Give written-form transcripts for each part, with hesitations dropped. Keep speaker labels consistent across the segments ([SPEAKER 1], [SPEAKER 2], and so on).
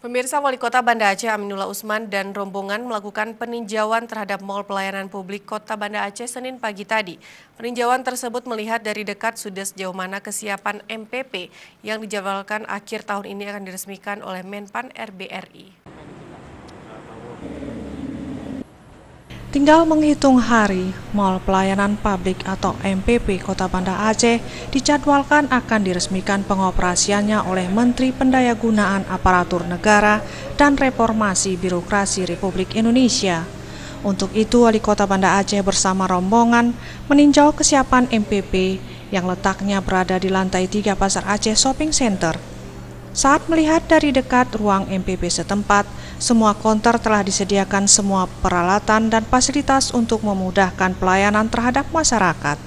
[SPEAKER 1] Pemirsa, Wali Kota Banda Aceh Aminullah Usman dan rombongan melakukan peninjauan terhadap Mall Pelayanan Publik Kota Banda Aceh Senin pagi tadi. Peninjauan tersebut melihat dari dekat sudah sejauh mana kesiapan MPP yang dijadwalkan akhir tahun ini akan diresmikan oleh Menpan RBRI.
[SPEAKER 2] Tinggal menghitung hari, Mall Pelayanan Publik atau MPP Kota Banda Aceh dijadwalkan akan diresmikan pengoperasiannya oleh Menteri Pendayagunaan Aparatur Negara dan Reformasi Birokrasi Republik Indonesia. Untuk itu, Wali Kota Banda Aceh bersama rombongan meninjau kesiapan MPP yang letaknya berada di lantai 3 Pasar Aceh Shopping Center. Saat melihat dari dekat ruang MPP setempat, semua konter telah disediakan semua peralatan dan fasilitas untuk memudahkan pelayanan terhadap masyarakat.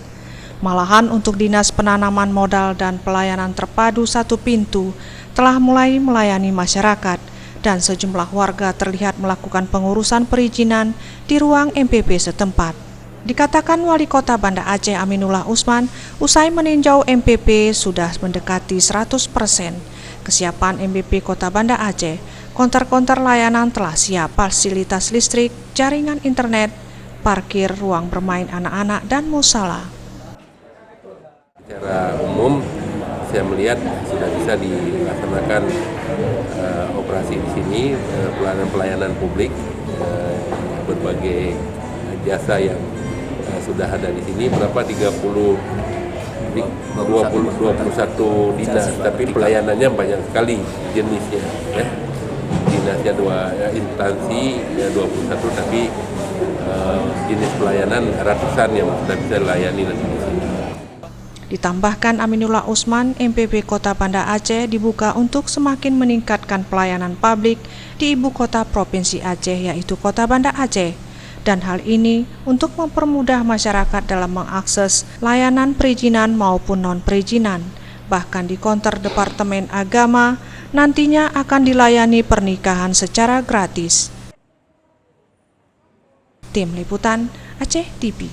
[SPEAKER 2] Malahan untuk Dinas Penanaman Modal dan Pelayanan Terpadu Satu Pintu telah mulai melayani masyarakat dan sejumlah warga terlihat melakukan pengurusan perizinan di ruang MPP setempat. Dikatakan Wali Kota Banda Aceh Aminullah Usman, usai meninjau MPP sudah mendekati 100%. Kesiapan MPP Kota Banda Aceh, konter-konter layanan telah siap, fasilitas listrik, jaringan internet, parkir, ruang bermain anak-anak, dan musala.
[SPEAKER 3] Secara umum, saya melihat sudah bisa dilaksanakan operasi di sini, pelayanan publik, berbagai jasa yang sudah ada di sini, berapa 21 dinas, tapi pelayanannya banyak sekali jenisnya. Dinasnya 2 instansi, 21, tapi jenis pelayanan ratusan yang sudah bisa dilayani di sini.
[SPEAKER 2] Ditambahkan Aminullah Usman, MPP Kota Banda Aceh dibuka untuk semakin meningkatkan pelayanan publik di ibu kota Provinsi Aceh, yaitu Kota Banda Aceh. Dan hal ini untuk mempermudah masyarakat dalam mengakses layanan perizinan maupun non-perizinan. Bahkan di konter Departemen Agama nantinya akan dilayani pernikahan secara gratis. Tim Liputan Aceh TV.